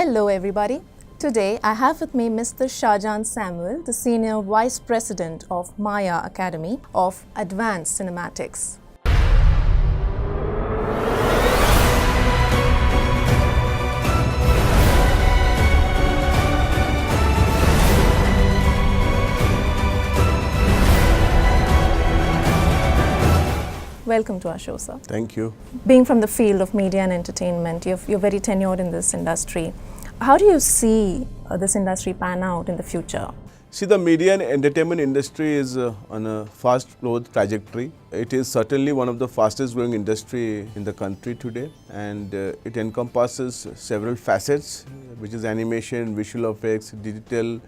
Hello everybody. Today I have with me Mr. Shajan Samuel, the Senior Vice President of MAAC Academy of Advanced Cinematics. Welcome to our show, sir. Thank you. Being from the field of media and entertainment, you're very tenured in this industry. How do you see this industry pan out in the future? See, the media and entertainment industry is on a fast growth trajectory. It is certainly one of the fastest growing industry in the country today, and it encompasses several facets, which is animation, visual effects, digital,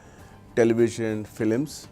television, films.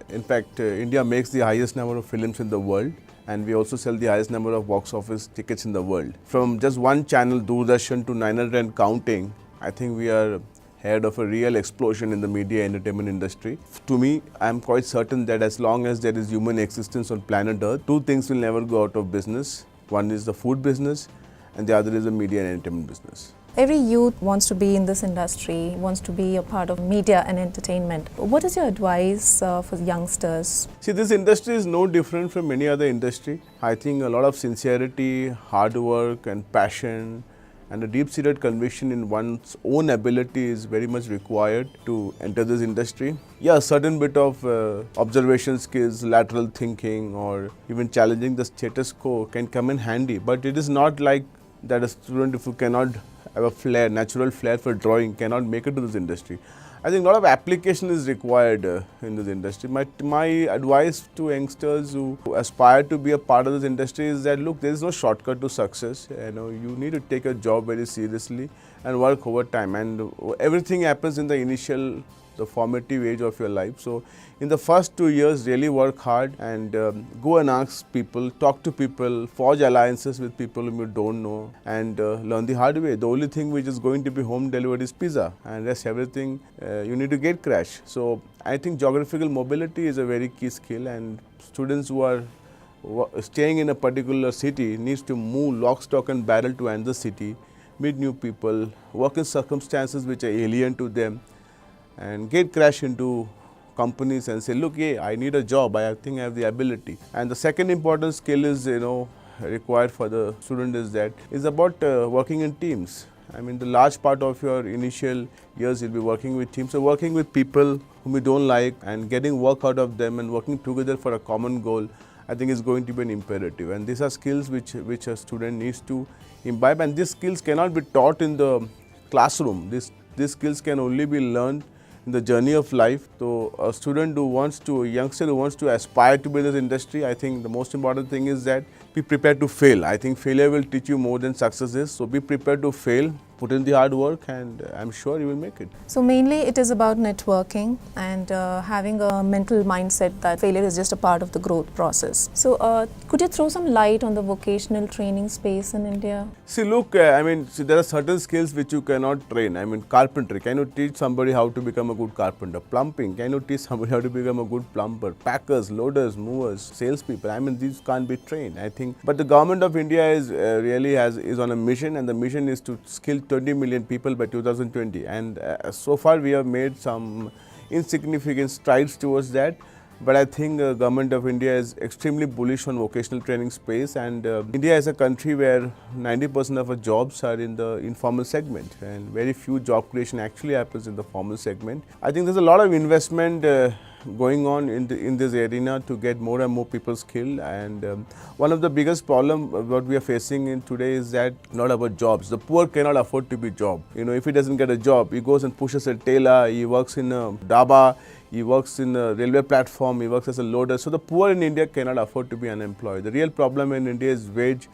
In fact, India makes the highest number of films in the world, and we also sell the highest number of box office tickets in the world. From just one channel, Doordarshan, to 900 and counting, I think we are ahead of a real explosion in the media entertainment industry. To me, I am quite certain that as long as there is human existence on planet Earth, two things will never go out of business. One is the food business, and the other is the media and entertainment business. Every youth wants to be in this industry, wants to be a part of media and entertainment. What is your advice for youngsters? See, this industry is no different from any other industry. I think a lot of sincerity, hard work and passion and a deep-seated conviction in one's own ability is very much required to enter this industry. Yeah, a certain bit of observation skills, lateral thinking, or even challenging the status quo can come in handy, but it is not like that a student, if you cannot have a flair, natural flair for drawing, cannot make it to this industry. I think a lot of application is required in this industry. My advice to youngsters who aspire to be a part of this industry is that, look, there is no shortcut to success. You need to take your job very seriously and work over time. And everything happens in the formative age of your life. So in the first 2 years, really work hard and go and ask people, talk to people, forge alliances with people whom you don't know, and learn the hard way. The only thing which is going to be home delivered is pizza, and rest everything you need to get crash. So I think geographical mobility is a very key skill, and students who are staying in a particular city needs to move lock, stock and barrel to another city, meet new people, work in circumstances which are alien to them, and get crash into companies and say, look, yeah, I need a job, I think I have the ability. And the second important skill is, required for the student is about working in teams. I mean, the large part of your initial years you'll be working with teams. So working with people whom you don't like and getting work out of them and working together for a common goal, I think is going to be an imperative. And these are skills which a student needs to imbibe, and these skills cannot be taught in the classroom. These skills can only be learned in the journey of life. So a youngster who wants to aspire to be in this industry, I think the most important thing is that be prepared to fail. I think failure will teach you more than success is. So be prepared to fail, put in the hard work, and I'm sure you will make it. So mainly it is about networking and having a mental mindset that failure is just a part of the growth process. So could you throw some light on the vocational training space in India? See, look, there are certain skills which you cannot train. Carpentry, can you teach somebody how to become a good carpenter? Plumbing, can you teach somebody how to become a good plumber? Packers, loaders, movers, salespeople, these can't be trained, I think. But the government of India is on a mission, and the mission is to skill 20 million people by 2020, and so far we have made some insignificant strides towards that. But I think the government of India is extremely bullish on vocational training space, and India is a country where 90% of our jobs are in the informal segment, and very few job creation actually happens in the formal segment. I think there's a lot of investment going on in this arena to get more and more people skilled, and one of the biggest problems what we are facing in today is that not about jobs. The poor cannot afford to be job. If he doesn't get a job, he goes and pushes a tailor, he works in a dhaba, he works in a railway platform, he works as a loader. So the poor in India cannot afford to be unemployed. The real problem in India is wage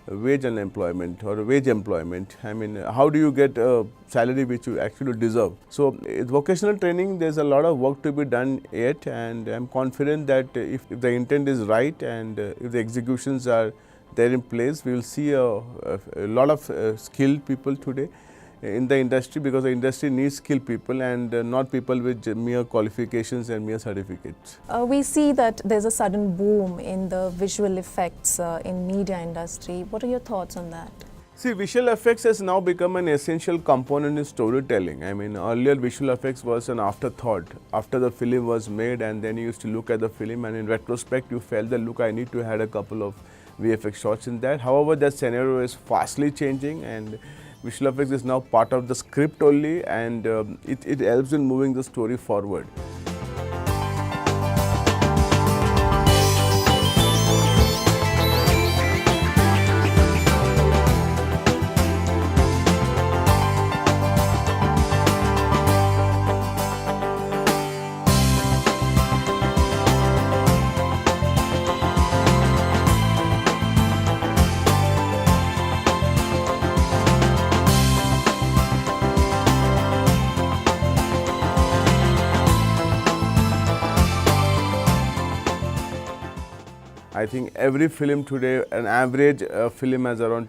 unemployment or wage employment. How do you get a salary which you actually deserve? So vocational training, there's a lot of work to be done yet, and I'm confident that if the intent is right and if the executions are there in place, we will see a lot of skilled people today in the industry, because the industry needs skilled people and not people with mere qualifications and mere certificates. We see that there's a sudden boom in the visual effects in media industry. What are your thoughts on that? See, visual effects has now become an essential component in storytelling. I mean, earlier visual effects was an afterthought after the film was made, and then you used to look at the film, and in retrospect you felt that, look, I need to add a couple of VFX shots in that. However, that scenario is fastly changing, and visual effects is now part of the script only, and it helps in moving the story forward. I think every film today, an average film has around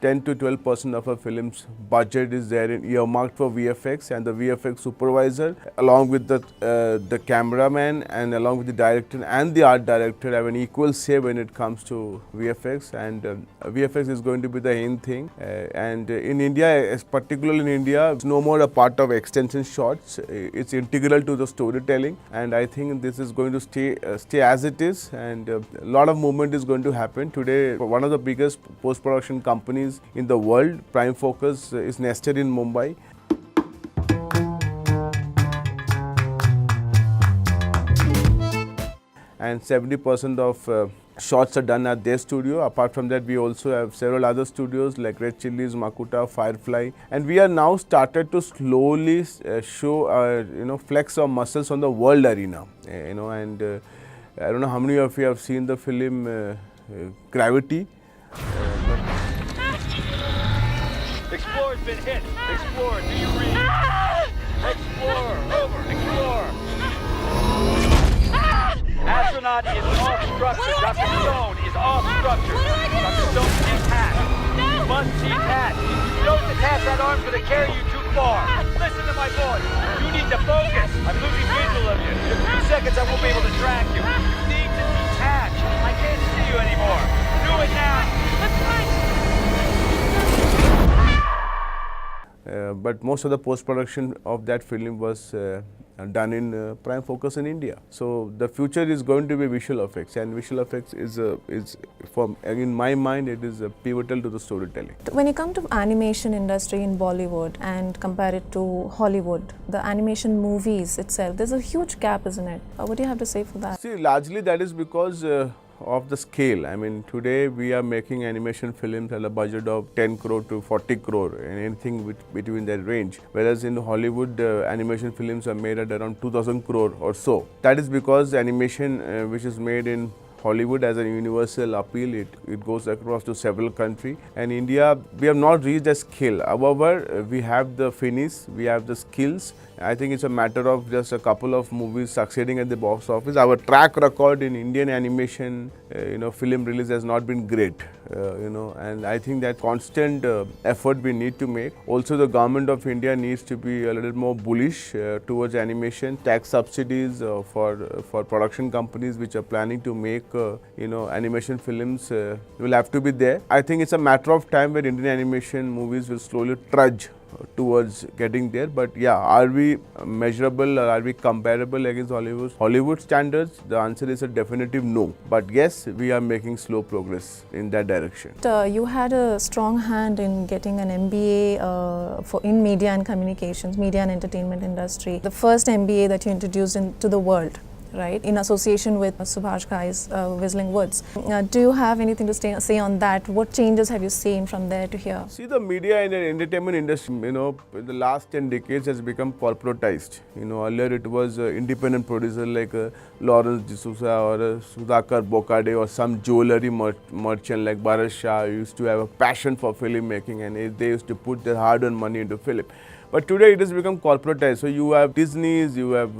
10 to 12% of a film's budget is there in earmarked for VFX, and the VFX supervisor along with the cameraman and along with the director and the art director have an equal say when it comes to VFX, and VFX is going to be the main thing, and in India, particularly in India, it's no more a part of extension shots. It's integral to the storytelling, and I think this is going to stay as it is, and a lot of movement is going to happen. Today, one of the biggest post-production companies in the world, Prime Focus, is nested in Mumbai. And 70% of shots are done at their studio. Apart from that, we also have several other studios like Red Chillies, Makuta, Firefly, and we are now started to slowly show, flex our muscles on the world arena. And I don't know how many of you have seen the film Gravity. Explore's been hit. Explore, do you read? Explore, over, explore. Astronaut is off structure. Dr. Stone is off structure. Dr. Stone detached. You must detach. If you don't detach that arm's going to carry you too far. Listen to my voice. You need to focus. I'm losing visual of you. In a few seconds I won't be able to track you. You need to detach. I can't see you anymore. Do it now. That's right. But most of the post-production of that film was done in Prime Focus in India. So the future is going to be visual effects, and visual effects is in my mind, it is pivotal to the storytelling. When you come to animation industry in Bollywood and compare it to Hollywood, the animation movies itself, there's a huge gap, isn't it? What do you have to say for that? See, largely that is because of the scale. I mean, today we are making animation films at a budget of 10 crore to 40 crore, and anything between that range. Whereas in Hollywood, animation films are made at around 2000 crore or so. That is because animation which is made in Hollywood has a universal appeal. It goes across to several countries. And India, we have not reached a scale. However, we have the finish, we have the skills. I think it's a matter of just a couple of movies succeeding at the box office. Our track record in Indian animation, film release has not been great, and I think that constant effort we need to make. Also, the government of India needs to be a little more bullish towards animation. Tax subsidies for production companies which are planning to make, animation films will have to be there. I think it's a matter of time where Indian animation movies will slowly trudge towards getting there. But yeah, are we measurable or are we comparable against Hollywood standards? The answer is a definitive no. But yes, we are making slow progress in that direction. You had a strong hand in getting an MBA in media and communications, media and entertainment industry. The first MBA that you introduced into the world, right, in association with Subhash Ghai's Whistling Woods. Do you have anything to say on that? What changes have you seen from there to here? See, the media and entertainment industry, in the last 10 decades has become corporatized. Earlier it was independent producer like Lawrence D'Souza or Sudhakar Bokade or some jewelry merchant like Bharat Shah used to have a passion for filmmaking, and they used to put their hard-earned money into film. But today it has become corporatized. So you have Disney's, you have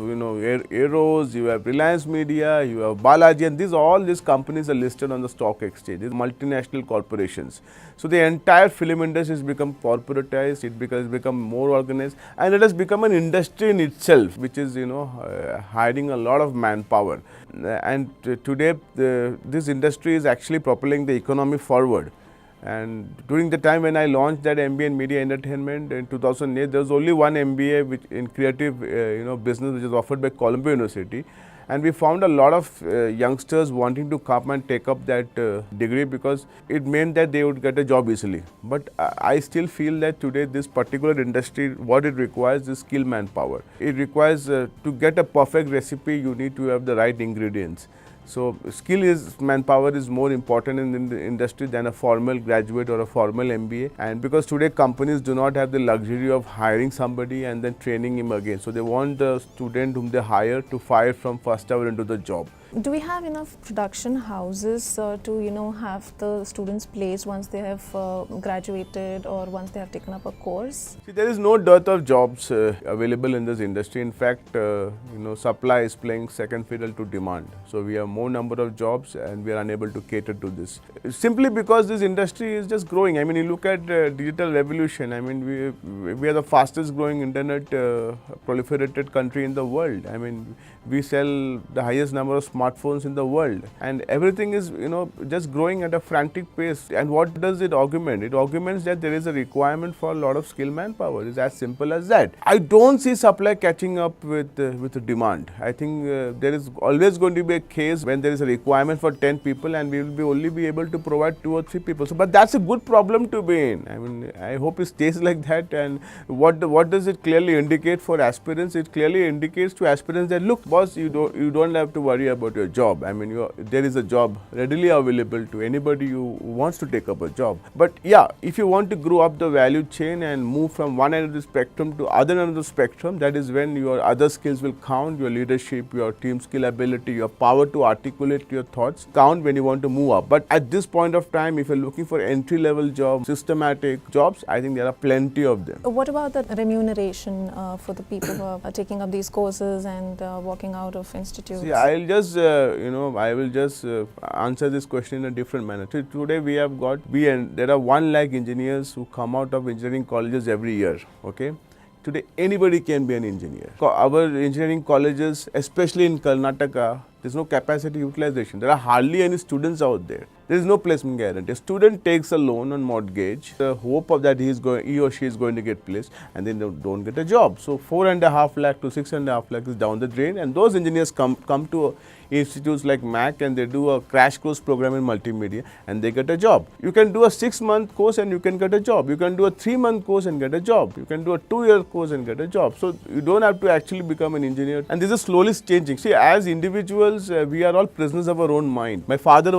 Arrows, you have Reliance Media, you have Balaji, and all these companies are listed on the stock exchange. These multinational corporations. So the entire film industry has become corporatized. It has become more organized, and it has become an industry in itself, which is hiring a lot of manpower. And today this industry is actually propelling the economy forward. And during the time when I launched that MBA in Media Entertainment in 2008, there was only one MBA which in creative business, which is offered by Columbia University. And we found a lot of youngsters wanting to come and take up that degree because it meant that they would get a job easily. But I still feel that today this particular industry, what it requires is skilled manpower. It requires to get a perfect recipe, you need to have the right ingredients. So manpower is more important in the industry than a formal graduate or a formal MBA. And because today companies do not have the luxury of hiring somebody and then training him again. So they want the student whom they hire to fire from first hour into the job. Do we have enough production houses to have the students placed once they have graduated or once they have taken up a course? See, there is no dearth of jobs available in this industry. In fact, supply is playing second fiddle to demand. So we have more number of jobs and we are unable to cater to this. Simply because this industry is just growing. I mean, you look at digital revolution. I mean, we are the fastest growing internet proliferated country in the world. I mean, we sell the highest number of smartphones in the world, and everything is just growing at a frantic pace. And what does it augment? It augments that there is a requirement for a lot of skilled manpower. It's as simple as that. I don't see supply catching up with the demand. I think there is always going to be a case when there is a requirement for 10 people and we will only be able to provide 2 or 3 people. So, but that's a good problem to be in. I mean, I hope it stays like that. And what does it clearly indicate for aspirants? It clearly indicates to aspirants that look, boss, you don't have to worry about your job. I mean, there is a job readily available to anybody who wants to take up a job. But yeah, if you want to grow up the value chain and move from one end of the spectrum to other end of the spectrum, that is when your other skills will count, your leadership, your team skill ability, your power to articulate your thoughts count when you want to move up. But at this point of time, if you're looking for entry level jobs, systematic jobs, I think there are plenty of them. What about the remuneration for the people who are taking up these courses and walking out of institutes? See, I'll just I will just answer this question in a different manner. Today we have got there are 1 lakh engineers who come out of engineering colleges every year. Okay. Today anybody can be an engineer. Our engineering colleges, especially in Karnataka, there is no capacity utilization. There are hardly any students out there. There is no placement guarantee. A student takes a loan on mortgage, the hope of that he or she is going to get placed, and then they don't get a job. So 4.5 lakh to 6.5 lakh is down the drain, and those engineers come to institutes like MAAC and they do a crash course program in multimedia and they get a job. You can do a 6-month course and you can get a job. You can do a 3-month course and get a job. You can do a 2-year course and get a job. So you don't have to actually become an engineer. And this is slowly changing. See, as individuals, we are all prisoners of our own mind. My father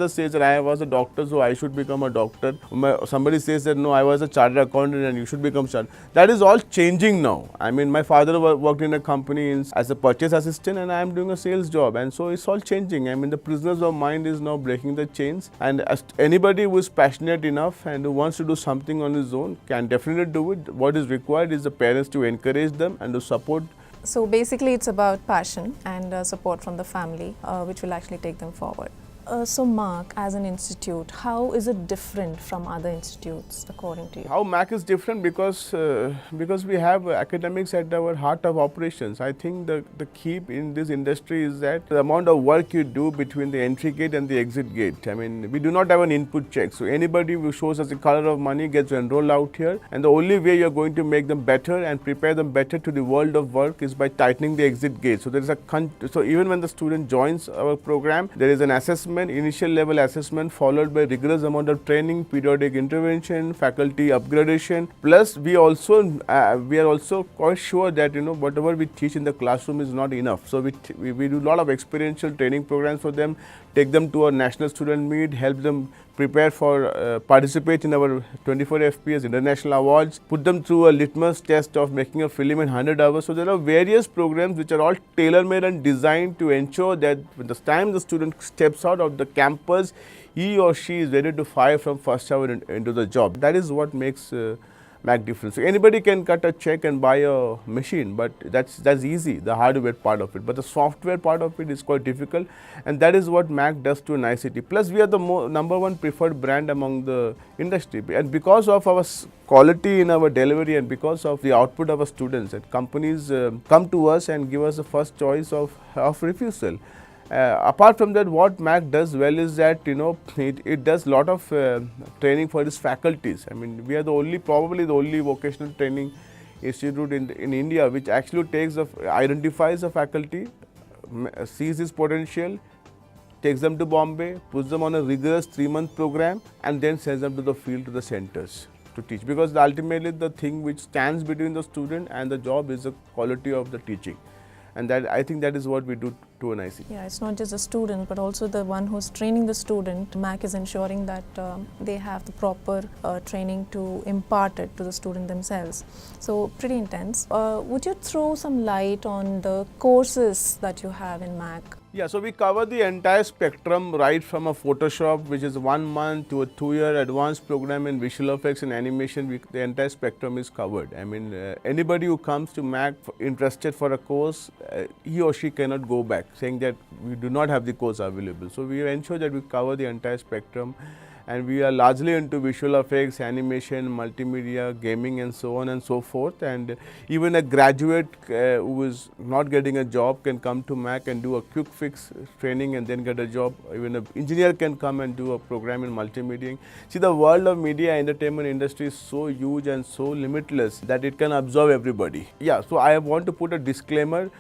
says that I was a doctor, so I should become a doctor. Somebody says that no, I was a chartered accountant and you should become chartered. That is all changing now. I mean, my father worked in a company as a purchase assistant and I am doing a sales job, and so it's all changing. I mean, the prisoners of mind is now breaking the chains, and anybody who is passionate enough and who wants to do something on his own can definitely do it. What is required is the parents to encourage them and to support. So basically it's about passion and support from the family which will actually take them forward. So MAAC as an institute, how is it different from other institutes according to you? How MAAC is different because we have academics at our heart of operations. I think the key in this industry is that the amount of work you do between the entry gate and the exit gate. I mean, we do not have an input check. So anybody who shows us the color of money gets enrolled out here, and the only way you're going to make them better and prepare them better to the world of work is by tightening the exit gate. So there is so even when the student joins our program, there is an assessment, initial level assessment followed by rigorous amount of training, periodic intervention, faculty upgradation. Plus, we are also quite sure that whatever we teach in the classroom is not enough. So we do a lot of experiential training programs for them, take them to our national student meet, help them prepare for participate in our 24 FPS international awards, put them through a litmus test of making a film in 100 hours. So there are various programs which are all tailor-made and designed to ensure that when the time the student steps out of the campus, he or she is ready to fire from first hour into the job. That is what makes MAAC difference. So anybody can cut a check and buy a machine, but that's easy, the hardware part of it. But the software part of it is quite difficult, and that is what MAAC does to nicety. Plus, we are the number 1 preferred brand among the industry, and because of our quality in our delivery and because of the output of our students, and companies come to us and give us the first choice of refusal. Apart from that, what MAAC does well is that it does lot of training for its faculties. I mean, we are probably the only vocational training institute in India which actually identifies the faculty, sees his potential, takes them to Bombay, puts them on a rigorous 3-month program, and then sends them to the field, to the centers to teach. Because ultimately the thing which stands between the student and the job is the quality of the teaching. And that, I think that is what we do to an IC. Yeah, it's not just the student, but also the one who's training the student. MAAC is ensuring that they have the proper training to impart it to the student themselves. So pretty intense. Would you throw some light on the courses that you have in MAAC? Yeah, so we cover the entire spectrum, right from a Photoshop, which is 1 month, to a 2-year advanced program in visual effects and animation. The entire spectrum is covered. I mean, anybody who comes to MAAC interested for a course, he or she cannot go back saying that we do not have the course available. So we ensure that we cover the entire spectrum, and we are largely into visual effects, animation, multimedia, gaming, and so on and so forth. And even a graduate who is not getting a job can come to MAAC and do a quick fix training and then get a job. Even an engineer can come and do a program in multimedia. See, the world of media entertainment industry is so huge and so limitless that it can absorb everybody. Yeah, so I want to put a disclaimer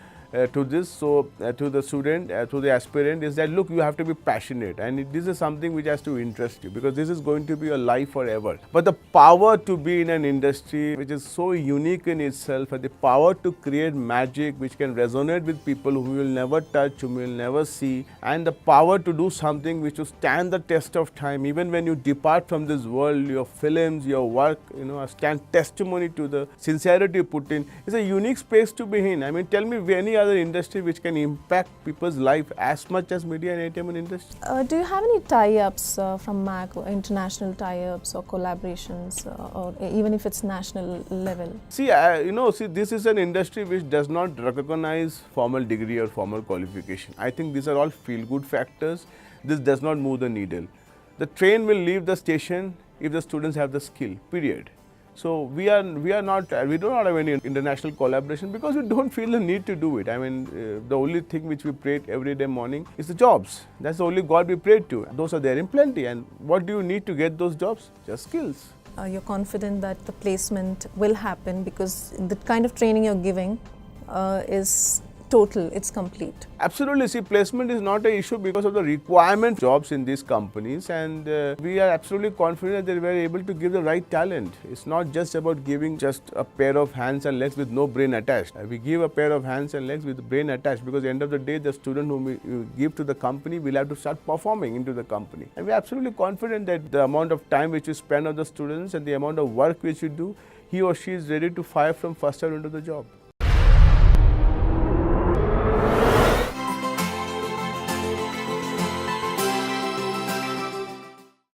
to this, so to the student, to the aspirant, is that look, you have to be passionate, and this is something which has to interest you, because this is going to be your life forever. But the power to be in an industry which is so unique in itself, and the power to create magic which can resonate with people who will never touch, who will never see, and the power to do something which will stand the test of time, even when you depart from this world, your films, your work, stand testimony to the sincerity you put in. It's a unique space to be in. I mean, tell me any other industry which can impact people's life as much as media and entertainment industry. Do you have any tie-ups from MAAC, or international tie-ups or collaborations, or even if it's national level? See, this is an industry which does not recognize formal degree or formal qualification. I think these are all feel-good factors. This does not move the needle. The train will leave the station if the students have the skill, period. So we do not have any international collaboration because we don't feel the need to do it. I mean, the only thing which we pray every day morning is the jobs. That's the only God we pray to. Those are there in plenty. And what do you need to get those jobs? Just skills. You're confident that the placement will happen because the kind of training you're giving is total, it's complete. Absolutely. See, placement is not an issue because of the requirement jobs in these companies, and we are absolutely confident that we are able to give the right talent. It's not just about giving just a pair of hands and legs with no brain attached. We give a pair of hands and legs with the brain attached, because at the end of the day, the student whom we give to the company will have to start performing into the company. And we are absolutely confident that the amount of time which we spend on the students and the amount of work which we do, he or she is ready to fire from first hour into the job.